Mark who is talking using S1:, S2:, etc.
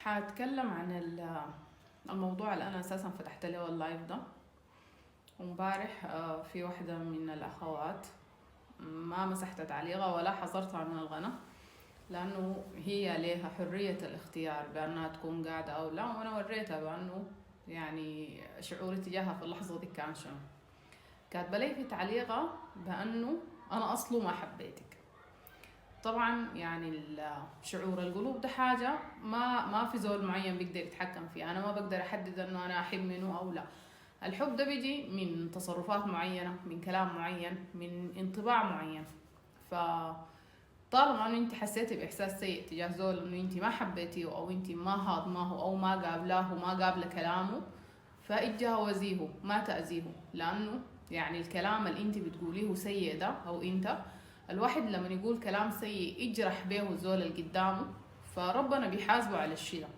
S1: حاتكلم عن الموضوع اللي أنا أساسا فتحت له اللايف ده. ومبارح في واحدة من الأخوات ما مسحت تعليقها ولا حذرتها من الغنى، لأنه هي لها حرية الاختيار بأنها تكون قاعدة أو لا، وأنا وريتها بأنه يعني شعوري تجاهها في اللحظة دي كان شنو. كاتبة لي في تعليقها بأنه أنا أصله ما حبيتك. طبعا يعني شعور القلوب ده حاجة ما في زول معين بيقدر يتحكم فيها. أنا ما بقدر أحدد أنه أنا أحب منه أو لا. الحب ده بيجي من تصرفات معينة، من كلام معين، من انطباع معين. فطالما أنه أنت حسيتي بإحساس سيء تجاه زول، أنه أنت ما حبيتيه أو أنت ما هاضماه أو ما قابلاه وما قابل كلامه، فاتجاوزيه ما تأذيه. لأنه يعني الكلام اللي أنت بتقوليه سيء ده، أو أنت الواحد لما يقول كلام سيء يجرح به الزول اللي قدامه، فربنا بيحاسبه على الشيء ده.